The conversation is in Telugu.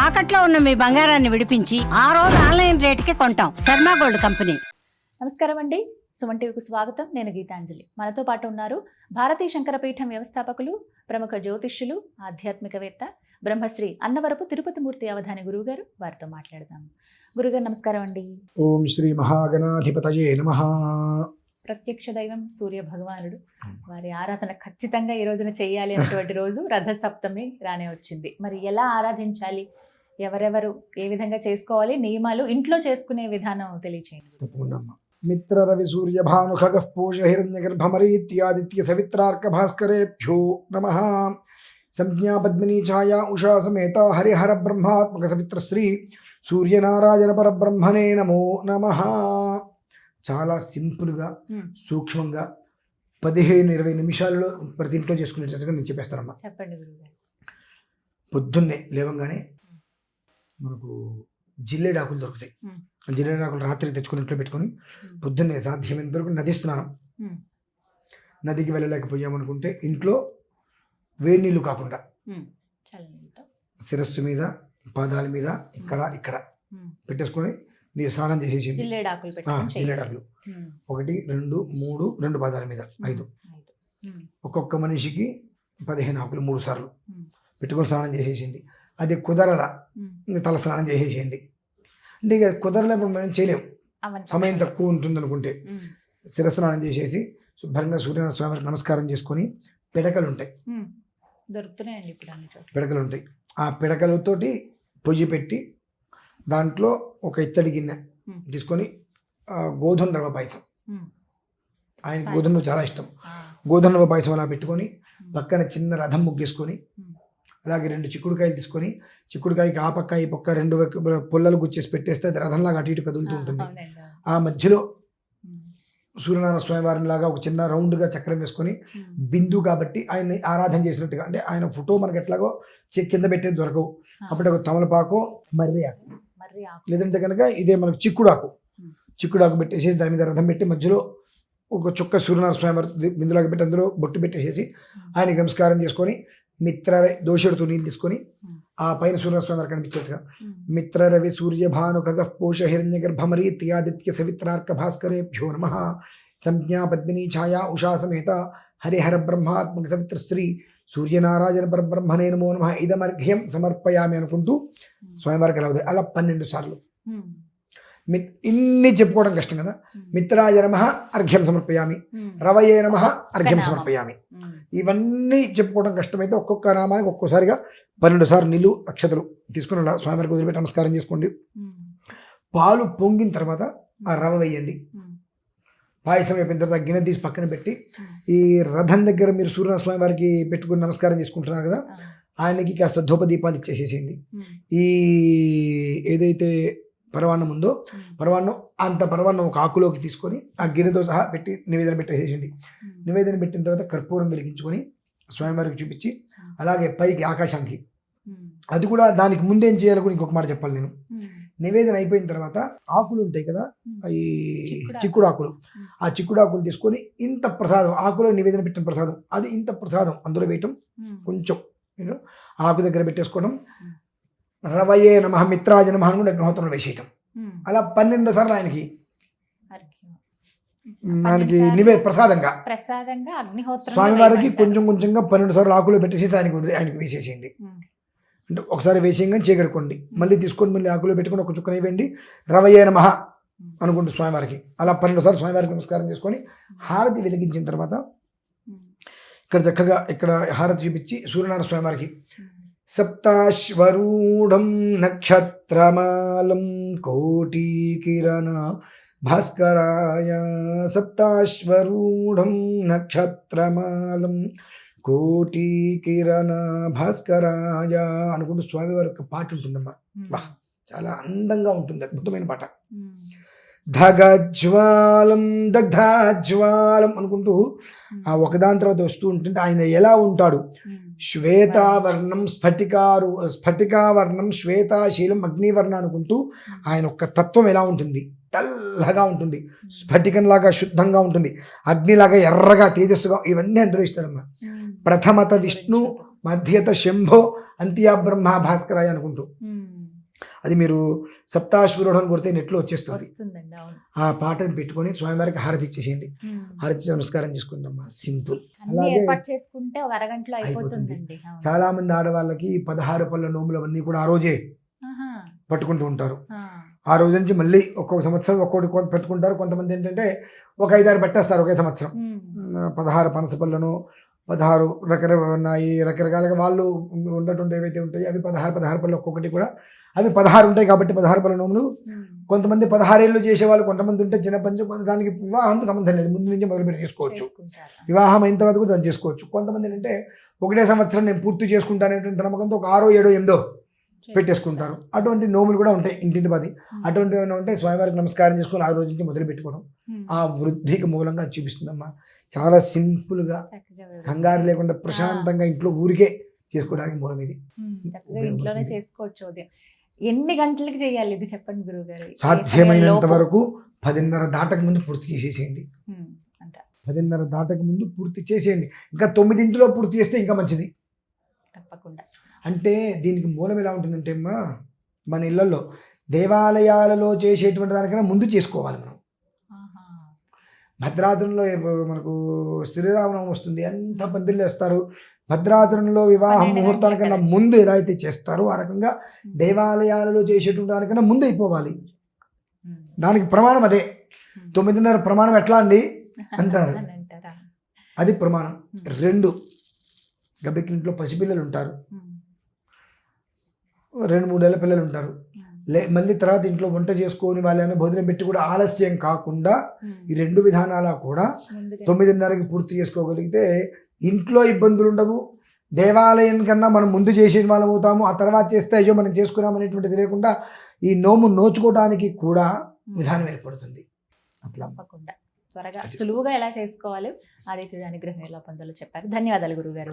తాకట్లో ఉన్న మీ బంగారాన్ని విడిపించి ఆ రోజు ఆన్లైన్ రేటుకి కొంటాం. Sharma gold company. నమస్కారం అండి, సుమన్ టీవీకి స్వాగతం. నేను గీతాంజలి. మనతో పాటు ఉన్నారు భారతీయ శంకరపీఠం వ్యవస్థాపకులు, ప్రముఖ జ్యోతిష్యులు, ఆధ్యాత్మికవేత్త, బ్రహ్మశ్రీ అన్నవరపు తిరుపతిమూర్తి అవధాని గురువుగారు. వారితో మాట్లాడదాం. గురుగారు నమస్కారం అండి. ఓం శ్రీ మహాగణాధిపతయే నమః. ప్రత్యక్ష దైవం సూర్య భగవానుడు, వారి ఆరాధన ఖచ్చితంగా ఈ రోజున చేయాలి అనేటువంటి రోజు రథసప్తమి రానే వచ్చింది. మరి ఎలా ఆరాధించాలి, ఎవరెవరు ఏ విధంగా చేసుకోవాలి, నియమాలు, ఇంట్లో చేసుకునే విధానం తెలియచేయండి. తప్పకుండా. మిత్ర రవి సూర్య భాను ఖగః పూష హిరణ్య గర్భమరీత్యాదిత్య సవిత్రార్క భాస్కరేభ్యో నమః. సంజ్ఞా పద్మినీ ఛాయా ఉషా సమేత హరిహర బ్రహ్మాత్మక సవిత్ర శ్రీ సూర్యనారాయణ పరబ్రహ్మణే నమో నమః. చాలా సింపుల్గా, సూక్ష్మంగా 15-20 నిమిషాలలో ప్రతి ఇంట్లో చేసుకునేటట్టుగా నేను చెప్పేస్తానమ్మా. చెప్పండి గురుగారు. పొద్దున్నే లేవంగానే మనకు జిల్లేడాకులు దొరుకుతాయి. జిల్లేడాకులు రాత్రి తెచ్చుకుని ఇంట్లో పెట్టుకొని పొద్దున్నే సాధ్యమైనంత వరకు నది స్నానం. నదికి వెళ్ళలేకపోయామనుకుంటే ఇంట్లో వేడి నీళ్ళు కాకుండా శిరస్సు మీద, పాదాల మీద, ఇక్కడ పెట్టేసుకొని నీరు స్నానం చేసేసి జిల్లేడాకులు 1, 2, 3 2 పాదాల మీద 5, ఒక్కొక్క మనిషికి 15 ఆకులు 3 సార్లు పెట్టుకొని స్నానం చేసేసింది. అది కుదరలా ఇంకా తల స్నానం చేసేసేయండి. అంటే ఇక కుదరలేప్పుడు మనం చేయలేము, సమయం తక్కువ ఉంటుంది అనుకుంటే శిరస్నానం చేసేసి శుభ్రంగా సూర్యనారాయణ స్వామికి నమస్కారం చేసుకొని పిడకలు ఉంటాయి, పిడకలు ఉంటాయి. ఆ పిడకలతోటి పొయ్యి పెట్టి దాంట్లో ఒక ఇత్తడి గిన్నె తీసుకొని గోధుమ రవ్వ పాయసం, ఆయన గోధుమ చాలా ఇష్టం, గోధుమ రవ్వ పాయసం అలా పెట్టుకొని పక్కన చిన్న రథం ముగ్గేసుకొని, అలాగే 2 చిక్కుడుకాయలు తీసుకొని చిక్కుడుకాయకి ఆ పక్క ఈ పక్క 2 పుల్లలు గుచ్చేసి పెట్టేస్తే అది రథంలాగా అటు ఇటు కదులుతూ ఉంటుంది. ఆ మధ్యలో సూర్యనారాయణ స్వామి వారిని లాగా ఒక చిన్న రౌండ్గా చక్రం వేసుకొని బిందు కాబట్టి ఆయన్ని ఆరాధన చేసినట్టుగా, అంటే ఆయన ఫోటో మనకి ఎట్లాగో కింద పెట్టేది దొరకవు, అప్పుడు ఒక తమలపాకు, మర్రి ఆకు, లేదంటే కనుక ఇదే మనకు చిక్కుడాకు పెట్టేసి దాని మీద రథం పెట్టి మధ్యలో ఒక చుక్క సూర్యనారాయణ స్వామి వారి బిందులాగా పెట్టి అందులో బొట్టు పెట్టేసేసి ఆయనకి నమస్కారం చేసుకొని మిత్ర దోషుడితో నీళ్ళు తీసుకొని ఆ పైన సూర్యనారాయణ స్వామి వారికి కనిపించేట్టుగా మిత్ర రవి సూర్య భాను ఖగః పూష హిరణ్య గర్భమరీత్యాదిత్య సవిత్రార్క భాస్కరేభ్యో నమః. సంజ్ఞా పద్మినీ ఛాయా ఉషా సమేత హరిహర బ్రహ్మాత్మక సవిత్ర శ్రీ సూర్యనారాయణ పరబ్రహ్మణే నమో నమః. ఇదమర్ఘ్యం సమర్పయామి అనుకుంటూ స్వామివారికి అలా అలా 12 సార్లు. ఇన్ని చెప్పుకోవడం కష్టం కదా. మిత్రాయ నమః అర్ఘ్యం సమర్పయామి, రవయే నమః అర్ఘ్యం సమర్పయామి, ఇవన్నీ చెప్పుకోవడం కష్టమైతే ఒక్కొక్క నామానికి ఒక్కోసారిగా 12 సార్లు నీళ్ళు అక్షతలు తీసుకుని అలా స్వామివారికి వదిలిపెట్టి నమస్కారం చేసుకోండి. పాలు పొంగిన తర్వాత ఆ రవ వేయండి. పాయసం అయిపోయిన తర్వాత గిన్నె తీసి పక్కన పెట్టి ఈ రథం దగ్గర మీరు సూర్యనారాయణ స్వామి వారికి పెట్టుకుని నమస్కారం చేసుకుంటున్నారు కదా, ఆయనకి కాస్త ధూపదీపాలు ఇచ్చేసేసేయండి. ఈ ఏదైతే పరవాన్నం ఉందో పరవాన్నం, అంత పరవాన్నం ఒక ఆకులోకి తీసుకొని ఆ గిన్నెతో సహా పెట్టి నివేదన పెట్టేసేయండి. నివేదన పెట్టిన తర్వాత కర్పూరం వెలిగించుకొని స్వామివారికి చూపించి అలాగే పైకి ఆకాశానికి, అది కూడా దానికి ముందేం చేయాలో కూడా ఇంకొక మాట చెప్పాలి నేను. నివేదన అయిపోయిన తర్వాత ఆకులు ఉంటాయి కదా, ఈ చిక్కుడు ఆకులు, ఆ చిక్కుడు ఆకులు తీసుకొని ఇంత ప్రసాదం, ఆకులో నివేదన పెట్టిన ప్రసాదం, అది ఇంత ప్రసాదం అందులో వేయటం, కొంచెం ఆకు దగ్గర పెట్టేసుకోవడం, రవయే నమః మిత్రాయ నమః అని కూడా అగ్నిహోత్రంలో వేసేయటం. అలా 12 సార్లు ఆయనకి ప్రసాదంగా స్వామివారికి కొంచెం కొంచెంగా 12 సార్లు ఆకులో పెట్టేసి ఆయనకి వేసేసేయండి. అంటే ఒకసారి వేసేయంగా చేయగడుకోండి, మళ్ళీ తీసుకొని మళ్ళీ ఆకులో పెట్టుకొని ఒక చుక్కన వేయండి, రవయే నమః అనుకుంటూ స్వామివారికి అలా 12 సార్లు స్వామివారికి నమస్కారం చేసుకొని హారతి వెలిగించిన తర్వాత ఇక్కడ చక్కగా ఇక్కడ హారతి చూపించి సూర్యనారాయణ స్వామివారికి సప్తాశ్వరూఢం నక్షత్రమాలం కోటికిరణ భాస్కరాయ, సప్తాశ్వరూఢం నక్షత్రమాలం కోటికిరణ భాస్కరాయ అనుకుంటూ స్వామివారి యొక్క పాట ఉంటుందమ్మా. చాలా అందంగా ఉంటుంది, అద్భుతమైన పాట. ధగజ్వాలం దగ్ధాజ్వాలం అనుకుంటూ ఆ ఒకదాని తర్వాత వస్తూ ఉంటుంది. ఆయన ఎలా ఉంటాడు, శ్వేతావర్ణం స్ఫటికావర్ణం శ్వేతాశీలం అగ్నివర్ణ అనుకుంటూ ఆయన యొక్క తత్వం ఎలా ఉంటుంది, తెల్లగా ఉంటుంది, స్ఫటికంలాగా శుద్ధంగా ఉంటుంది, అగ్నిలాగా ఎర్రగా తేజస్సుగా, ఇవన్నీ అందులో ఇస్తాడమ్మా. ప్రథమత విష్ణు, మధ్యత శంభో, అంత్యా బ్రహ్మ భాస్కరాయ అనుకుంటూ. అది మీరు సప్తాశ్వరుడు అని కొడితే నెట్లో వచ్చేస్తుంది. వస్తుందండి, అవును. ఆ పాటను పెట్టుకొని స్వామివారికి హారతి ఇచ్చేసేయండి. హారతి ఇచ్చి నమస్కారం చేసుకుందమ్మా, సింపుల్. అన్ని అలాగే ఏర్పాటు చేసుకుంటే ఒక అరగంటలో అయిపోతుందండి. అవును. చాలా మంది ఆడవాళ్ళకి 16 పళ్ళ నోములు అవన్నీ కూడా ఆ రోజే ఆహా. పట్టుకుంటూ ఉంటారు. ఆ. ఆ రోజు నుంచి మళ్ళీ ఒక్కొక్క సంవత్సరం ఒక్కొక్కటి పెట్టుకుంటారు. కొంతమంది ఏంటంటే ఒక 5-6 పెట్టేస్తారు ఒకే సంవత్సరం. 16 పనస పళ్ళను, 16 రకరకాలుగా వాళ్ళు ఉండేటువంటి ఏవైతే ఉంటాయో అవి 16 పళ్ళు ఒక్కొక్కటి కూడా అవి 16 ఉంటాయి కాబట్టి 16 పళ్ళ నోములు. కొంతమంది 16 ఏళ్ళు చేసేవాళ్ళు కొంతమంది ఉంటే చిన్న పంచు, దానికి వివాహంతో సంబంధం లేదు, ముందు నుంచి మొదలుపెట్టి చేసుకోవచ్చు. వివాహం అయిన తర్వాత కూడా దాన్ని చేసుకోవచ్చు. కొంతమంది ఏంటంటే ఒకటే సంవత్సరం నేను పూర్తి చేసుకుంటానేటువంటి నమ్మకంతో ఒక 6, 7, 8 పెట్టేసుకుంటారు. అటువంటి నోములు కూడా ఉంటాయి ఇంటింటి 10. అటువంటివి ఏమైనా ఉంటే స్వామివారికి నమస్కారం చేసుకొని ఆ రోజు నుంచి మొదలు పెట్టుకోవడం ఆ వృద్ధికి మూలంగా చూపిస్తుందమ్మా. చాలా సింపుల్గా, కంగారు లేకుండా ప్రశాంతంగా ఇంట్లో ఊరికే చేసుకోవడానికి మూలం ఇది. చక్కగా ఇంట్లోనే చేసుకోవచ్చు. ఉదయం ఎన్ని గంటలకి చేయాలి ఇది చెప్పండి గురువుగారు? సాధ్యమైనంత వరకు 10:30 దాటక ముందు పూర్తి చేసేసేయండి. 10:30 దాటక ముందు పూర్తి చేసేయండి. ఇంకా 9 పూర్తి చేస్తే ఇంకా మంచిది. తప్పకుండా. అంటే దీనికి మూలం ఎలా ఉంటుందంటే అమ్మా, మన ఇళ్లలో దేవాలయాలలో చేసేటువంటి దానికన్నా ముందు చేసుకోవాలి మనం. భద్రాచలంలో మనకు శ్రీరామనవమి వస్తుంది, ఎంత పందిళ్ళు వేస్తారు. భద్రాచలంలో వివాహం ముహూర్తానికన్నా ముందు ఎలా అయితే చేస్తారో ఆ రకంగా దేవాలయాలలో చేసేటువంటి దానికన్నా ముందు అయిపోవాలి. దానికి ప్రమాణం అదే. 9:30 ప్రమాణం ఎట్లా అండి అంటారు, అది ప్రమాణం. 2 గబ్బెక్కింట్లో పసిపిల్లలు ఉంటారు, 2-3 ఏళ్ళ పిల్లలు ఉంటారు. మళ్ళీ తర్వాత ఇంట్లో వంట చేసుకొని వాళ్ళని భోజనం పెట్టి కూడా ఆలస్యం కాకుండా ఈ 2 విధానాల కూడా 9:30కి పూర్తి చేసుకోగలిగితే ఇంట్లో ఇబ్బందులు ఉండవు. దేవాలయం కన్నా మనం ముందు చేసే వాళ్ళం అవుతాము. ఆ తర్వాత చేస్తే అయ్యో మనం చేసుకున్నాం అనేటువంటిది లేకుండా ఈ నోము నోచుకోవడానికి కూడా విధానం ఏర్పడుతుంది. అట్లా తప్పకుండా త్వరగా సులువుగా ఎలా చేసుకోవాలి ఆదిత్యుడి అనుగ్రహం ఎలా పొందాలో చెప్పారు. ధన్యవాదాలు గురుగారు.